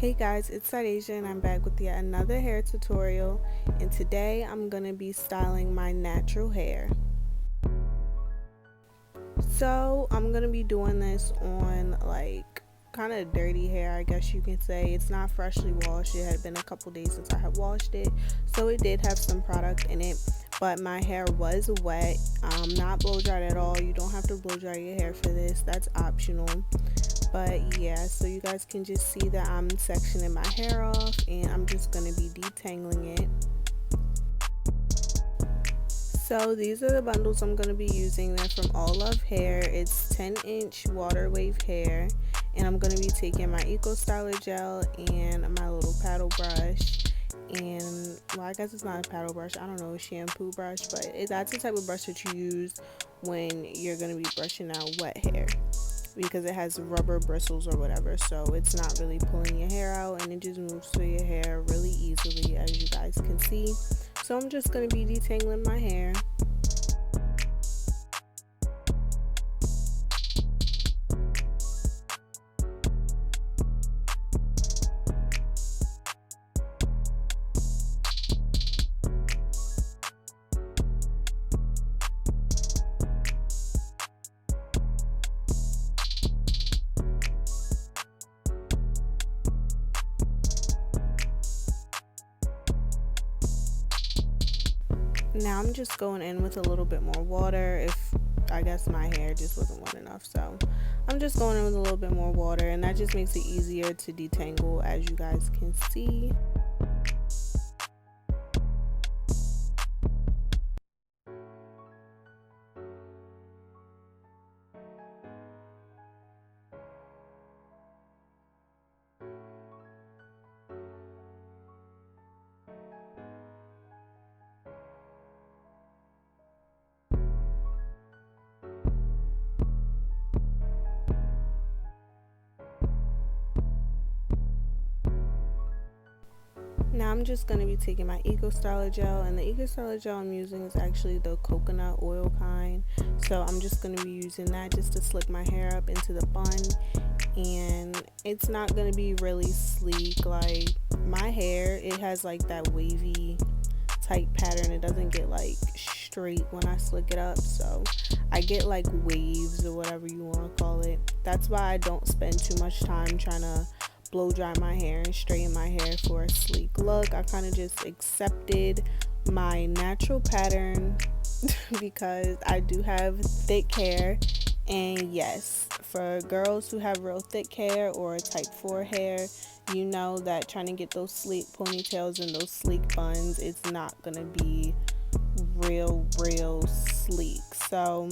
Hey guys, it's Sadeja and I'm back with yet another hair tutorial, and today I'm going to be styling my natural hair. So I'm going to be doing this on like kind of dirty hair, I guess you can say. It's not freshly washed. It had been a couple days since I had washed it, so it did have some product in it, but my hair was wet. Not blow dried at all. You don't have to blow dry your hair for this. That's optional. But yeah, so you guys can just see that I'm sectioning my hair off and I'm just going to be detangling it. So these are the bundles I'm going to be using. They're from All Love Hair. It's 10-inch water wave hair, and I'm going to be taking my Eco Styler gel and my little paddle brush. And well, I guess it's not a paddle brush, I don't know, a shampoo brush, but that's the type of brush that you use when you're going to be brushing out wet hair, because it has rubber bristles or whatever, so it's not really pulling your hair out and it just moves through your hair really easily, as you guys can see. So I'm just going to be detangling my hair. Now I'm just going in with a little bit more water. If I guess my hair just wasn't wet enough, so I'm just going in with a little bit more water, and that just makes it easier to detangle, as you guys can see. Now I'm just going to be taking my Eco Styler gel, and the Eco Styler gel I'm using is actually the coconut oil kind. So I'm just going to be using that just to slick my hair up into the bun, and it's not going to be really sleek. Like my hair, it has like that wavy type pattern. It doesn't get like straight when I slick it up, so I get like waves or whatever you want to call it. That's why I don't spend too much time trying to blow dry my hair and straighten my hair for a sleek look. I kind of just accepted my natural pattern because I do have thick hair, and yes, for girls who have real thick hair or type 4 hair, you know that trying to get those sleek ponytails and those sleek buns, it's not gonna be real sleek. So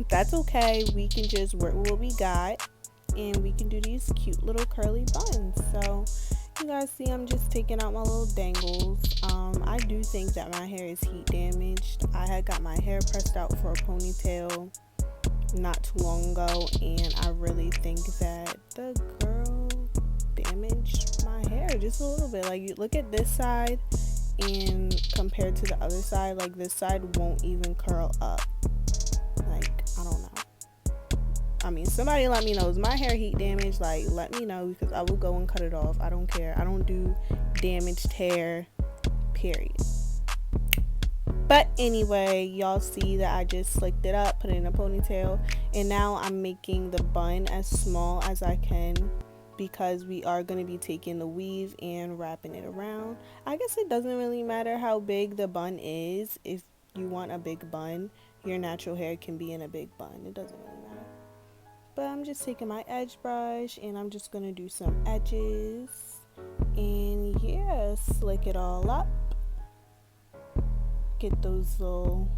that's okay. We can just work with what we got, and we can do these cute little curly buns. So you guys see I'm just taking out my little dangles. I do think that my hair is heat damaged. I had got my hair pressed out for a ponytail not too long ago, and I really think that the girl damaged my hair just a little bit. Like, you look at this side and compared to the other side, like this side won't even curl up. Like, I don't know. I mean, somebody let me know, is my hair heat damaged? Like, let me know, because I will go and cut it off. I don't care. I don't do damaged hair, period. But anyway, y'all see that I just slicked it up, put it in a ponytail, and now I'm making the bun as small as I can, because we are going to be taking the weave and wrapping it around. I guess it doesn't really matter how big the bun is. If you want a big bun, your natural hair can be in a big bun. It doesn't really matter. But I'm just taking my edge brush and I'm just going to do some edges. And yeah, slick it all up. Get those little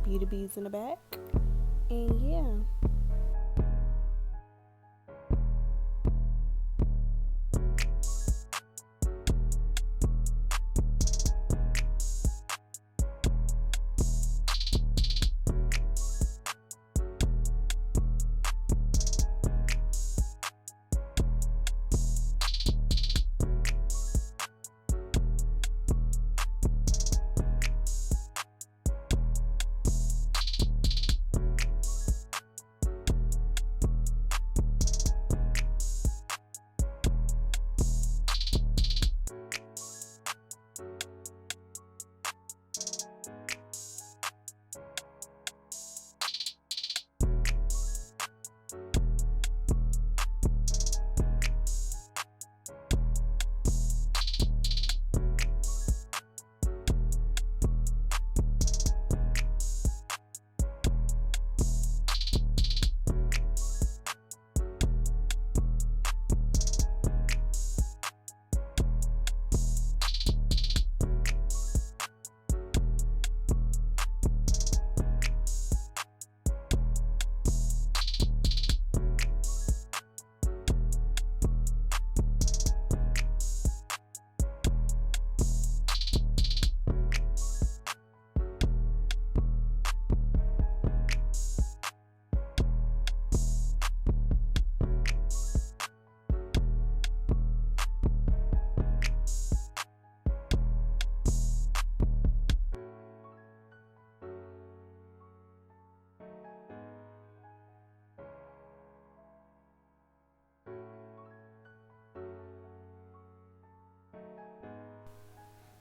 beads in the back. And yeah.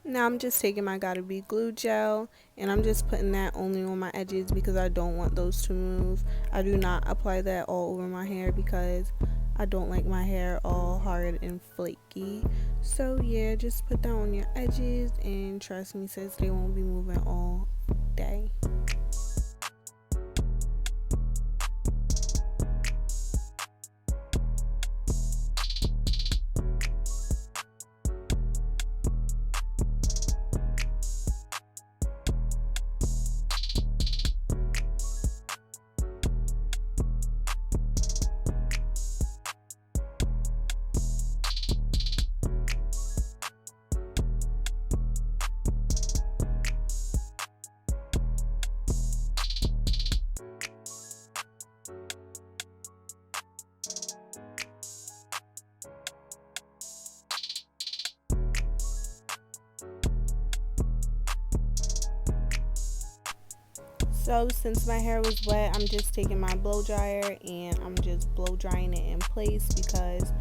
Now I'm just taking my Gotta Be glue gel and I'm just putting that only on my edges because I don't want those to move. I do not apply that all over my hair because I don't like my hair all hard and flaky. So yeah, just put that on your edges and trust me sis, they won't be moving all day. So since my hair was wet, I'm just taking my blow dryer and I'm just blow drying it in place because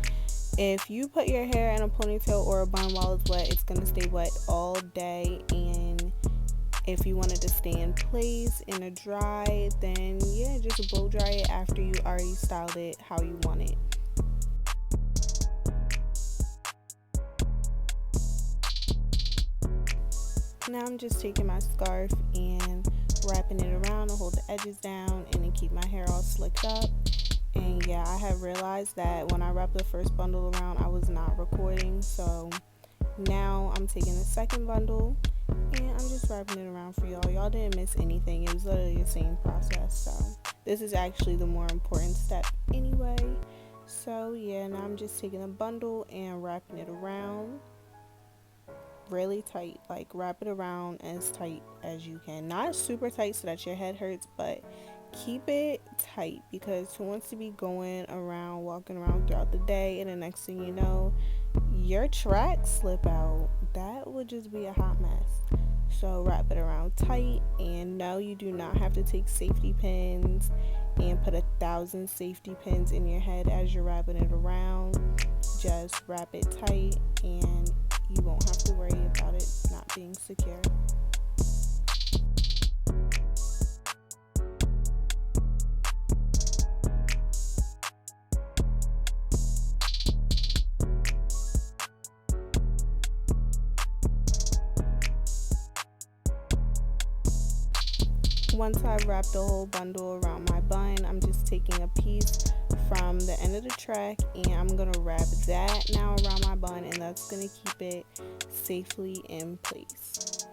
if you put your hair in a ponytail or a bun while it's wet, it's going to stay wet all day. And if you want it to stay in place in a dry, then yeah, just blow dry it after you already styled it how you want it. Now I'm just taking my scarf and wrapping it around to hold the edges down and then keep my hair all slicked up. And yeah, I have realized that when I wrapped the first bundle around, I was not recording. So now I'm taking the second bundle and I'm just wrapping it around for y'all. Y'all didn't miss anything. It was literally the same process. So this is actually the more important step anyway. So yeah, now I'm just taking a bundle and wrapping it around really tight. Like wrap it around as tight as you can. Not super tight so that your head hurts, but keep it tight because who wants to be going around, walking around throughout the day, and the next thing you know, your tracks slip out. That would just be a hot mess. So wrap it around tight, and no, you do not have to take safety pins and put 1,000 safety pins in your head as you're wrapping it around. Just wrap it tight and you won't have to worry about it not being secure. Once I've wrapped the whole bundle around my bun, I'm just taking a piece from the end of the track and I'm going to wrap that now around my bun, and that's going to keep it safely in place.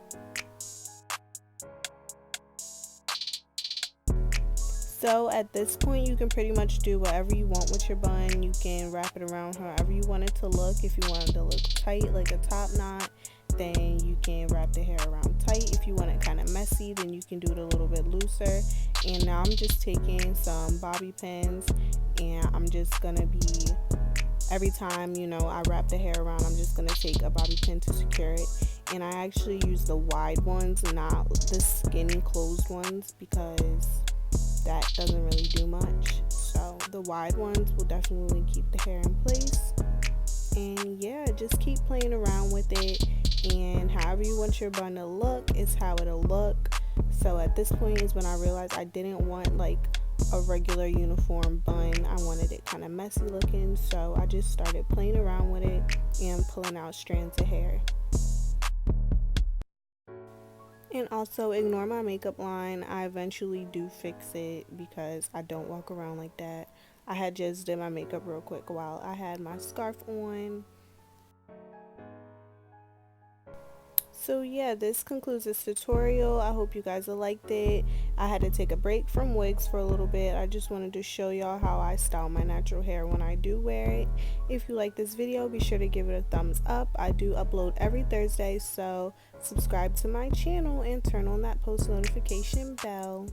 So at this point you can pretty much do whatever you want with your bun. You can wrap it around however you want it to look. If you want it to look tight like a top knot, then you can wrap the hair around tight. If you want it kind of messy, then you can do it a little bit looser. And now I'm just taking some bobby pins and I'm just gonna be, every time I wrap the hair around, I'm just gonna take a bobby pin to secure it. And I actually use the wide ones, not the skinny closed ones, because that doesn't really do much. So the wide ones will definitely keep the hair in place. And yeah, just keep playing around with it, and however you want your bun to look is how it'll look. So at this point is when I realized I didn't want like a regular uniform bun. I wanted it kind of messy looking, so I just started playing around with it and pulling out strands of hair. And also ignore my makeup line. I eventually do fix it because I don't walk around like that. I had just did my makeup real quick while I had my scarf on. So yeah, this concludes this tutorial. I hope you guys liked it. I had to take a break from wigs for a little bit. I just wanted to show y'all how I style my natural hair when I do wear it. If you like this video, be sure to give it a thumbs up. I do upload every Thursday, so subscribe to my channel and turn on that post notification bell.